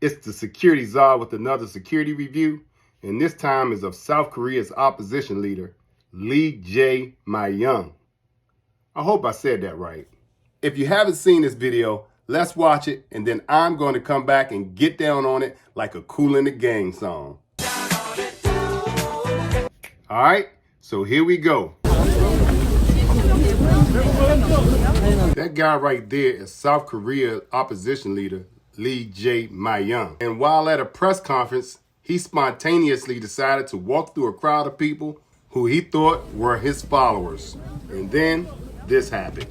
It's the Security Czar with another security review, and this time is of South Korea's opposition leader, Lee Jae-myung. I hope I said that right. If you haven't seen this video, let's watch it, and then I'm going to come back and get down on it like a Kool in the Gang song. All right, so here we go. That guy right there is South Korea opposition leader Lee Jae-myung. And while at a press conference, he spontaneously decided to walk through a crowd of people who he thought were his followers. And then this happened.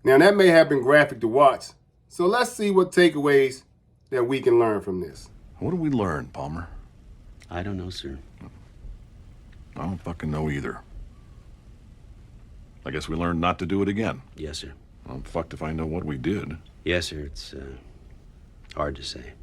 Now that may have been graphic to watch, so let's see what takeaways that we can learn from this. What did we learn, Palmer? I don't know, sir. I don't fucking know either. I guess we learned not to do it again. Yes, sir. I'm fucked if I know what we did. Yes, sir. It's hard to say.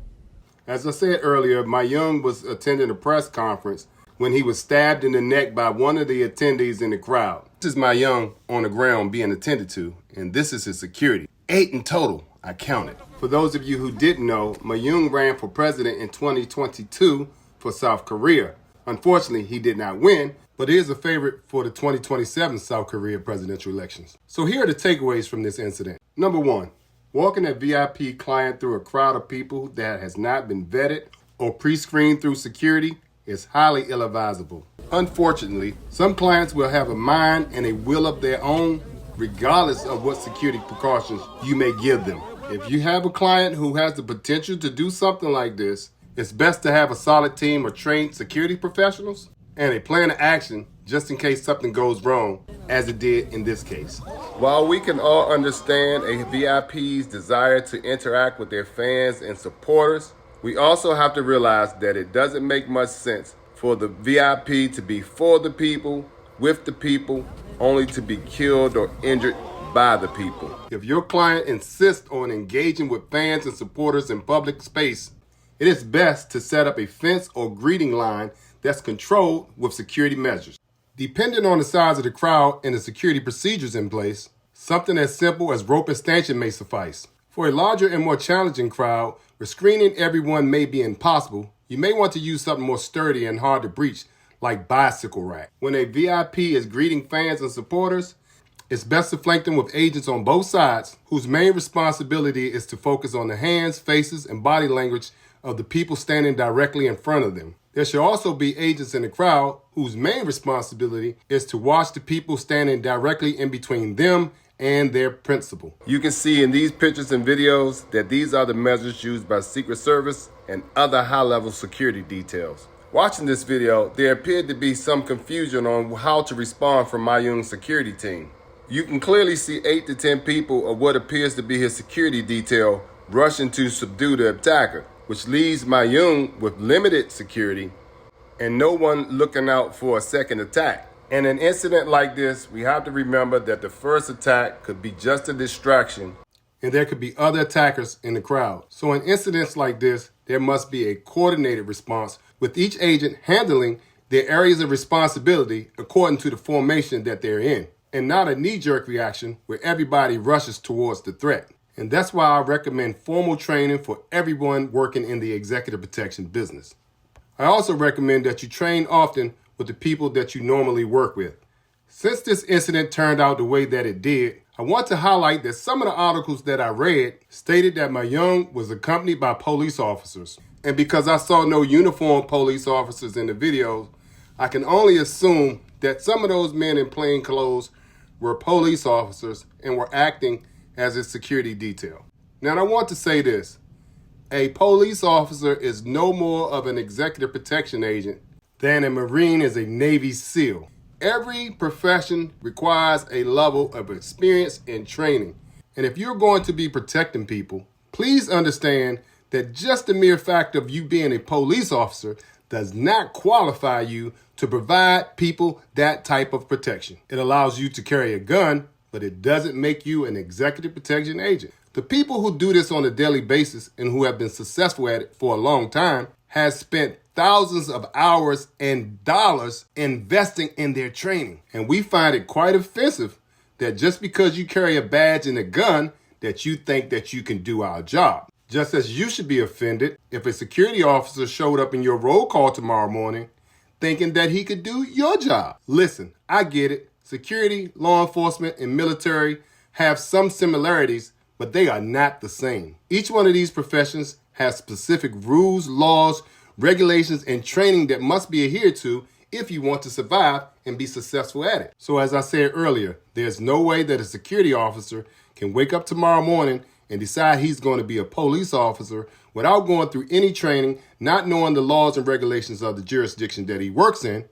As I said earlier, Myung was attending a press conference when he was stabbed in the neck by one of the attendees in the crowd. This is Myung on the ground being attended to, and this is his security. 8 in total, I counted. For those of you who didn't know, Myung ran for president in 2022 for South Korea. Unfortunately, he did not win, but is a favorite for the 2027 South Korea presidential elections. So here are the takeaways from this incident. Number 1, walking a VIP client through a crowd of people that has not been vetted or pre-screened through security is highly ill-advisable. Unfortunately, some clients will have a mind and a will of their own, regardless of what security precautions you may give them. If you have a client who has the potential to do something like this, it's best to have a solid team of trained security professionals and a plan of action just in case something goes wrong, as it did in this case. While we can all understand a VIP's desire to interact with their fans and supporters, we also have to realize that it doesn't make much sense for the VIP to be for the people, with the people, only to be killed or injured by the people. If your client insists on engaging with fans and supporters in public space, it is best to set up a fence or greeting line that's controlled with security measures. Depending on the size of the crowd and the security procedures in place, something as simple as rope and stanchion may suffice. For a larger and more challenging crowd, where screening everyone may be impossible, you may want to use something more sturdy and hard to breach, like bicycle rack. When a VIP is greeting fans and supporters, it's best to flank them with agents on both sides, whose main responsibility is to focus on the hands, faces, and body language of the people standing directly in front of them. There should also be agents in the crowd whose main responsibility is to watch the people standing directly in between them and their principal. You can see in these pictures and videos that these are the measures used by Secret Service and other high-level security details. Watching this video, there appeared to be some confusion on how to respond from Myung's security team. You can clearly see 8 to 10 people of what appears to be his security detail rushing to subdue the attacker, which leaves Myung with limited security and no one looking out for a second attack. In an incident like this, we have to remember that the first attack could be just a distraction and there could be other attackers in the crowd. So in incidents like this, there must be a coordinated response with each agent handling their areas of responsibility according to the formation that they're in, and not a knee-jerk reaction where everybody rushes towards the threat. And that's why I recommend formal training for everyone working in the executive protection business. I also recommend that you train often with the people that you normally work with. Since this incident turned out the way that it did, I want to highlight that some of the articles that I read stated that Myung was accompanied by police officers. And because I saw no uniformed police officers in the videos, I can only assume that some of those men in plain clothes were police officers and were acting as a security detail. Now, I want to say this. A police officer is no more of an executive protection agent than a Marine is a Navy SEAL. Every profession requires a level of experience and training. And if you're going to be protecting people, please understand that just the mere fact of you being a police officer does not qualify you to provide people that type of protection. It allows you to carry a gun, but it doesn't make you an executive protection agent. The people who do this on a daily basis and who have been successful at it for a long time has spent thousands of hours and dollars investing in their training. And we find it quite offensive that just because you carry a badge and a gun, that you think that you can do our job. Just as you should be offended if a security officer showed up in your roll call tomorrow morning thinking that he could do your job. Listen, I get it. Security, law enforcement, and military have some similarities, but they are not the same. Each one of these professions has specific rules, laws, regulations, and training that must be adhered to if you want to survive and be successful at it. So as I said earlier, there's no way that a security officer can wake up tomorrow morning and decide he's going to be a police officer without going through any training, not knowing the laws and regulations of the jurisdiction that he works in,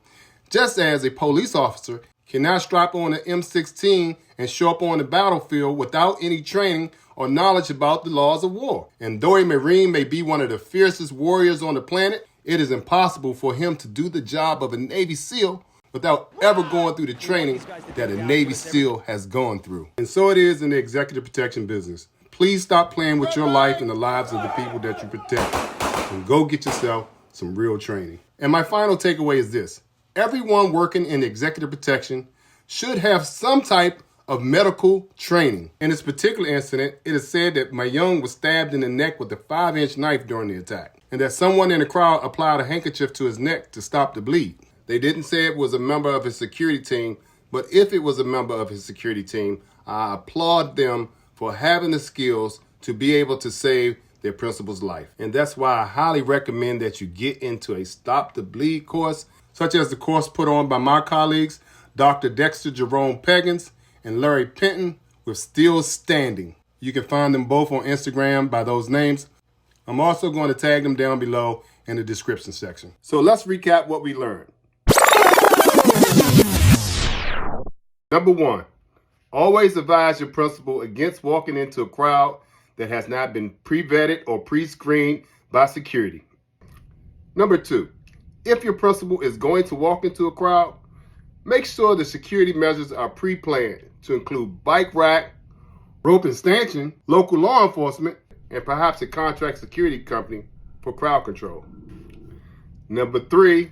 just as a police officer cannot strap on an M16 and show up on the battlefield without any training or knowledge about the laws of war. And though a Marine may be one of the fiercest warriors on the planet, it is impossible for him to do the job of a Navy SEAL without ever going through the training that a Navy SEAL has gone through. And so it is in the executive protection business. Please stop playing with your life and the lives of the people that you protect and go get yourself some real training. And my final takeaway is this. Everyone working in executive protection should have some type of medical training. In this particular incident, it is said that Mayung was stabbed in the neck with a 5-inch knife during the attack, and that someone in the crowd applied a handkerchief to his neck to stop the bleed. They didn't say it was a member of his security team, but if it was a member of his security team, I applaud them for having the skills to be able to save their principal's life. And that's why I highly recommend that you get into a Stop the Bleed course, such as the course put on by my colleagues, Dr. Dexter Jerome Peggins and Larry Penton with Still Standing. You can find them both on Instagram by those names. I'm also going to tag them down below in the description section. So let's recap what we learned. Number 1, always advise your principal against walking into a crowd that has not been pre-vetted or pre-screened by security. Number 2, if your principal is going to walk into a crowd, make sure the security measures are pre-planned to include bike rack, rope and stanchion, local law enforcement, and perhaps a contract security company for crowd control. Number 3,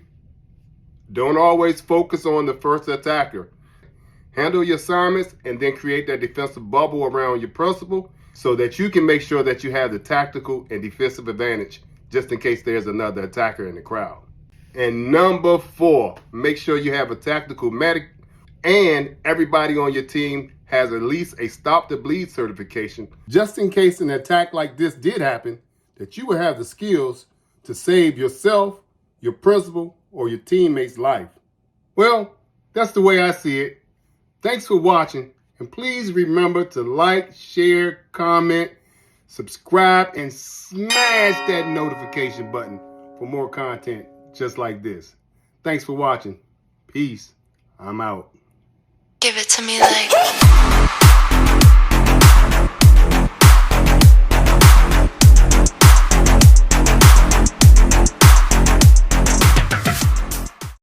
don't always focus on the first attacker. Handle your assignments and then create that defensive bubble around your principal so that you can make sure that you have the tactical and defensive advantage just in case there's another attacker in the crowd. And number 4, make sure you have a tactical medic and everybody on your team has at least a Stop the Bleed certification, just in case an attack like this did happen, that you will have the skills to save yourself, your principal, or your teammate's life. Well, that's the way I see it. Thanks for watching, and please remember to like, share, comment, subscribe, and smash that notification button for more content just like this. Thanks for watching. Peace. I'm out. Give it to me like